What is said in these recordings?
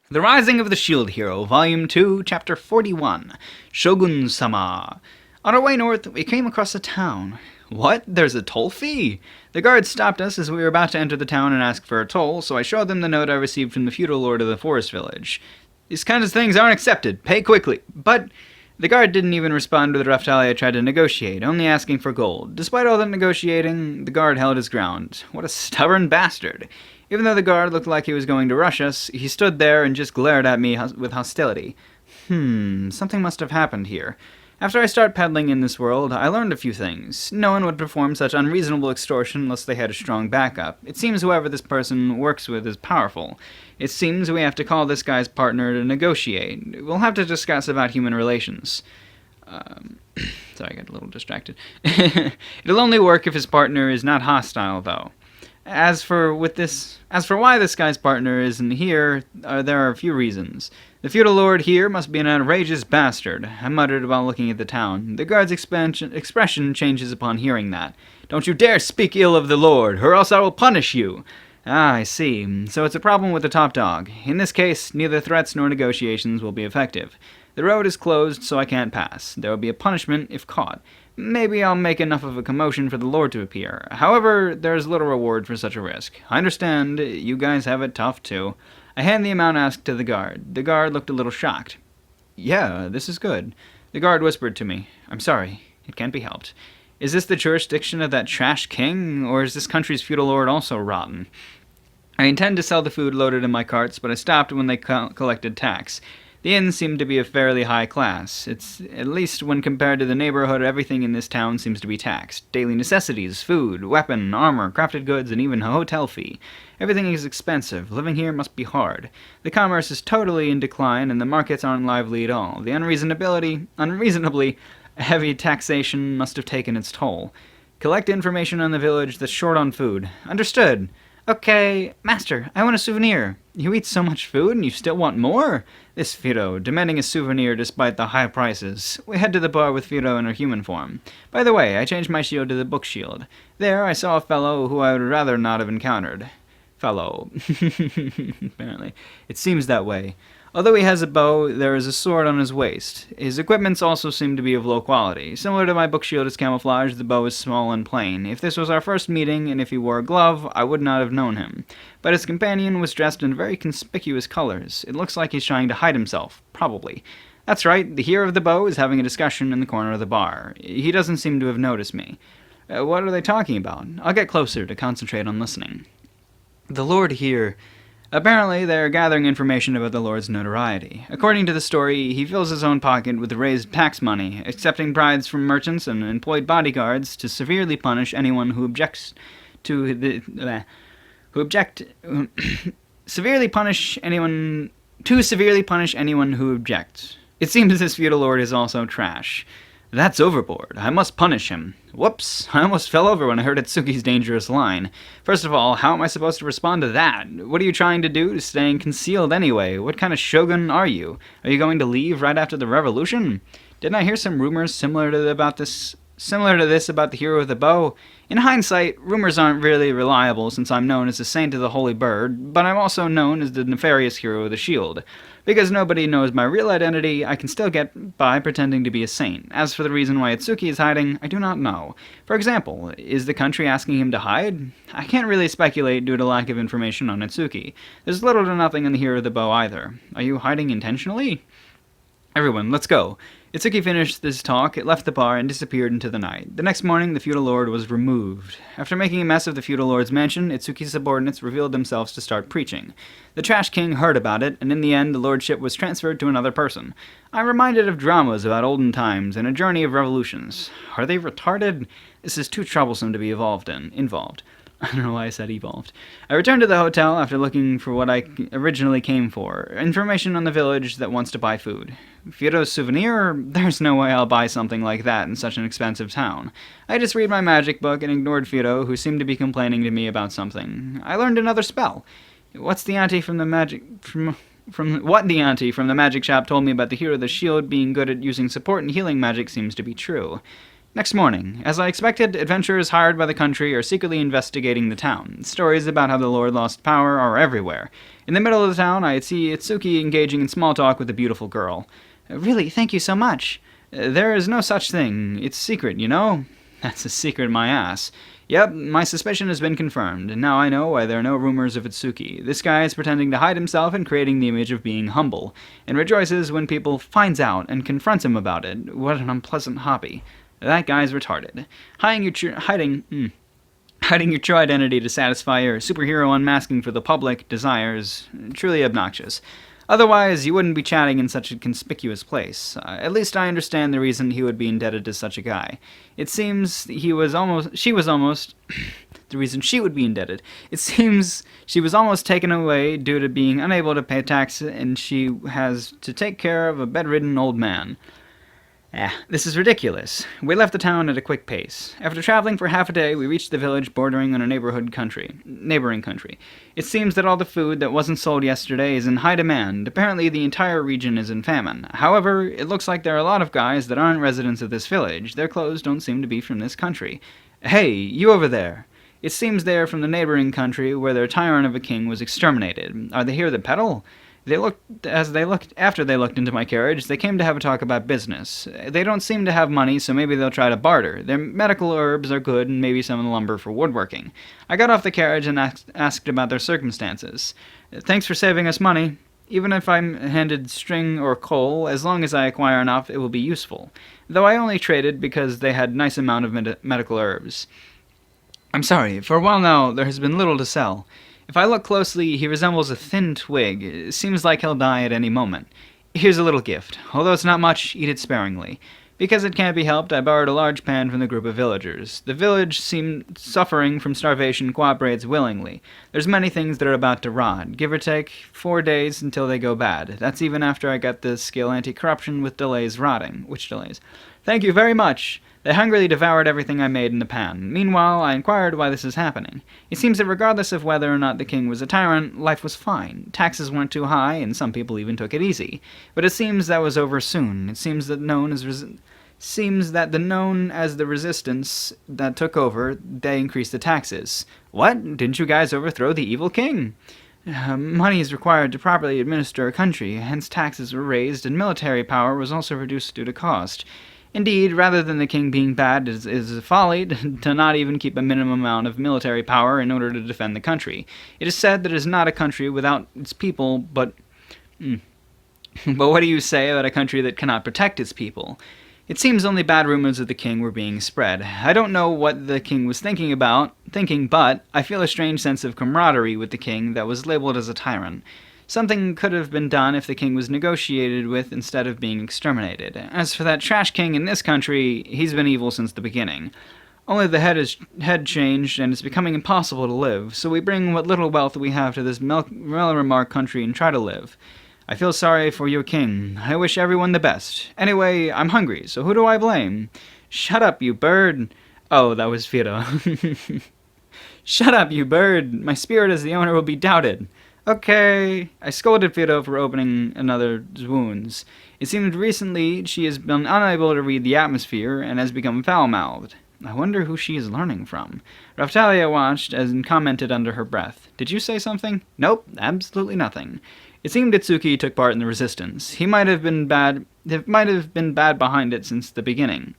The Rising of the Shield Hero, Volume 2, Chapter 41, Shogun-Sama. On our way north, we came across a town. What? There's a toll fee? The guards stopped us as we were about to enter the town and ask for a toll, so I showed them the note I received from the feudal lord of the forest village. These kinds of things aren't accepted. Pay quickly. But the guard didn't even respond to the Raftalia I tried to negotiate, only asking for gold. Despite all that negotiating, the guard held his ground. What a stubborn bastard. Even though the guard looked like he was going to rush us, he stood there and just glared at me with hostility. Something must have happened here. After I started peddling in this world, I learned a few things. No one would perform such unreasonable extortion unless they had a strong backup. It seems whoever this person works with is powerful. It seems we have to call this guy's partner to negotiate. We'll have to discuss about human relations. Sorry, I got a little distracted. It'll only work if his partner is not hostile, though. As for why this guy's partner isn't here, there are a few reasons. The feudal lord here must be an outrageous bastard, I muttered while looking at the town. The guard's expression changes upon hearing that. Don't you dare speak ill of the lord, or else I will punish you. Ah, I see. So it's a problem with the top dog. In this case, neither threats nor negotiations will be effective. The road is closed, so I can't pass. There will be a punishment if caught. Maybe I'll make enough of a commotion for the lord to appear. However, there's little reward for such a risk. I understand. You guys have it tough, too. I hand the amount asked to the guard. The guard looked a little shocked. Yeah, this is good. The guard whispered to me. I'm sorry. It can't be helped. Is this the jurisdiction of that trash king, or is this country's feudal lord also rotten? I intend to sell the food loaded in my carts, but I stopped when they collected tax. The inn seemed to be of fairly high class. It's at least when compared to the neighborhood, everything in this town seems to be taxed. Daily necessities, food, weapon, armor, crafted goods, and even a hotel fee. Everything is expensive. Living here must be hard. The commerce is totally in decline, and the markets aren't lively at all. The unreasonably heavy taxation must have taken its toll. Collect information on the village that's short on food. Understood. Okay, master, I want a souvenir. You eat so much food and you still want more? This Fido, demanding a souvenir despite the high prices. We head to the bar with Fido in her human form. By the way, I changed my shield to the book shield. There, I saw a fellow who I would rather not have encountered. Fellow. Apparently. It seems that way. Although he has a bow, there is a sword on his waist. His equipments also seem to be of low quality. Similar to my book shield as camouflage, the bow is small and plain. If this was our first meeting, and if he wore a glove, I would not have known him. But his companion was dressed in very conspicuous colors. It looks like he's trying to hide himself. Probably. That's right, the hero of the bow is having a discussion in the corner of the bar. He doesn't seem to have noticed me. What are they talking about? I'll get closer to concentrate on listening. The lord here... Apparently, they are gathering information about the lord's notoriety. According to the story, he fills his own pocket with raised tax money, accepting bribes from merchants and employed bodyguards to severely punish anyone who objects to the... severely punish anyone who objects. It seems this feudal lord is also trash. That's overboard. I must punish him. Whoops, I almost fell over when I heard Itsuki's dangerous line. First of all, how am I supposed to respond to that? What are you trying to do? Staying concealed anyway? What kind of shogun are you? Are you going to leave right after the revolution? Didn't I hear some rumors similar to this about the hero of the bow? In hindsight, rumors aren't really reliable since I'm known as the saint of the holy bird, but I'm also known as the nefarious hero of the shield. Because nobody knows my real identity, I can still get by pretending to be a saint. As for the reason why Itsuki is hiding, I do not know. For example, is the country asking him to hide? I can't really speculate due to lack of information on Itsuki. There's little to nothing in the hero of the bow either. Are you hiding intentionally? Everyone, let's go. Itsuki finished this talk, it left the bar, and disappeared into the night. The next morning, the feudal lord was removed. After making a mess of the feudal lord's mansion, Itsuki's subordinates revealed themselves to start preaching. The trash king heard about it, and in the end, the lordship was transferred to another person. I'm reminded of dramas about olden times and a journey of revolutions. Are they retarded? This is too troublesome to be involved. I don't know why I said evolved. I returned to the hotel after looking for what I originally came for. Information on the village that wants to buy food. Fido's souvenir? There's no way I'll buy something like that in such an expensive town. I just read my magic book and ignored Fido, who seemed to be complaining to me about something. I learned another spell. What the auntie from the magic shop told me about the hero of the shield being good at using support and healing magic seems to be true. Next morning, as I expected, adventurers hired by the country are secretly investigating the town. Stories about how the Lord lost power are everywhere. In the middle of the town, I see Itsuki engaging in small talk with a beautiful girl. Really, thank you so much. There is no such thing. It's secret, you know? That's a secret, my ass. Yep, my suspicion has been confirmed, and now I know why there are no rumors of Itsuki. This guy is pretending to hide himself and creating the image of being humble, and rejoices when people finds out and confronts him about it. What an unpleasant hobby. That guy's retarded. Hiding your true identity to satisfy your superhero unmasking for the public desires, truly obnoxious. Otherwise, you wouldn't be chatting in such a conspicuous place. At least I understand the reason he would be indebted to such a guy. It seems she was almost the reason she would be indebted. It seems she was almost taken away due to being unable to pay tax, and she has to take care of a bedridden old man. This is ridiculous. We left the town at a quick pace. After traveling for half a day, we reached the village bordering on a neighboring country. It seems that all the food that wasn't sold yesterday is in high demand. Apparently, the entire region is in famine. However, it looks like there are a lot of guys that aren't residents of this village. Their clothes don't seem to be from this country. Hey, you over there. It seems they are from the neighboring country where their tyrant of a king was exterminated. Are they here to peddle? After they looked into my carriage, they came to have a talk about business. They don't seem to have money, so maybe they'll try to barter. Their medical herbs are good, and maybe some of the lumber for woodworking. I got off the carriage and asked about their circumstances. Thanks for saving us money. Even if I'm handed string or coal, as long as I acquire enough, it will be useful. Though I only traded because they had nice amount of medical herbs. I'm sorry, for a while now, there has been little to sell. If I look closely, he resembles a thin twig. It seems like he'll die at any moment. Here's a little gift. Although it's not much, eat it sparingly. Because it can't be helped, I borrowed a large pan from the group of villagers. The village, suffering from starvation, cooperates willingly. There's many things that are about to rot. Give or take 4 days until they go bad. That's even after I got the skill anti-corruption with delays rotting. Which delays? Thank you very much. They hungrily devoured everything I made in the pan. Meanwhile, I inquired why this is happening. It seems that regardless of whether or not the king was a tyrant, life was fine. Taxes weren't too high, and some people even took it easy. But it seems that was over soon. It seems that the known as the resistance that took over, they increased the taxes. What? Didn't you guys overthrow the evil king? Money is required to properly administer a country, hence taxes were raised, and military power was also reduced due to cost. Indeed, rather than the king being bad, it is folly to not even keep a minimum amount of military power in order to defend the country. It is said that it is not a country without its people, but what do you say about a country that cannot protect its people? It seems only bad rumors of the king were being spread. I don't know what the king was thinking, but I feel a strange sense of camaraderie with the king that was labeled as a tyrant. Something could have been done if the king was negotiated with instead of being exterminated. As for that trash king in this country, he's been evil since the beginning. Only the head changed, and it's becoming impossible to live, so we bring what little wealth we have to this Melremark country and try to live. I feel sorry for your king. I wish everyone the best. Anyway, I'm hungry, so who do I blame? Shut up, you bird. Oh, that was Fido. Shut up, you bird. My spirit as the owner will be doubted. Okay. I scolded Fido for opening another's wounds. It seemed recently she has been unable to read the atmosphere and has become foul-mouthed. I wonder who she is learning from. Raftalia watched and commented under her breath. Did you say something? Nope, absolutely nothing. It seemed Itsuki took part in the resistance. He might have been bad behind it since the beginning.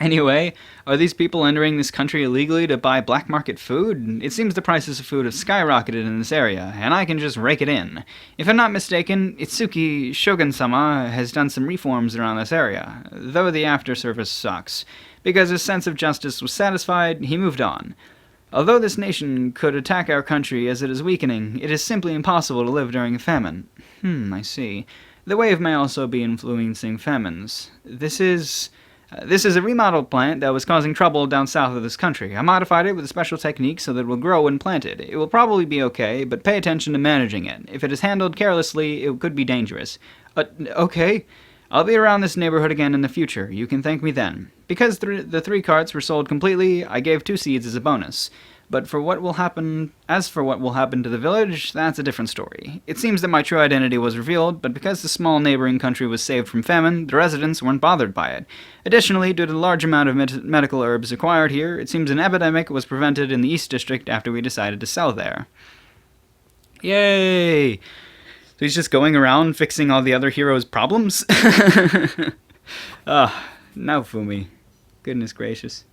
Anyway, are these people entering this country illegally to buy black market food? It seems the prices of food have skyrocketed in this area, and I can just rake it in. If I'm not mistaken, Itsuki Shogun-Sama has done some reforms around this area, though the after-service sucks. Because his sense of justice was satisfied, he moved on. Although this nation could attack our country as it is weakening, it is simply impossible to live during a famine. I see. The wave may also be influencing famines. This is a remodeled plant that was causing trouble down south of this country. I modified it with a special technique so that it will grow when planted. It will probably be okay, but pay attention to managing it. If it is handled carelessly, it could be dangerous. Okay. I'll be around this neighborhood again in the future. You can thank me then. Because the 3 carts were sold completely, I gave 2 seeds as a bonus. But as for what will happen to the village, that's a different story. It seems that my true identity was revealed, but because the small neighboring country was saved from famine, the residents weren't bothered by it. Additionally, due to the large amount of medical herbs acquired here, it seems an epidemic was prevented in the East District after we decided to sell there. Yay! So he's just going around fixing all the other heroes' problems? Now Fumi. Goodness gracious.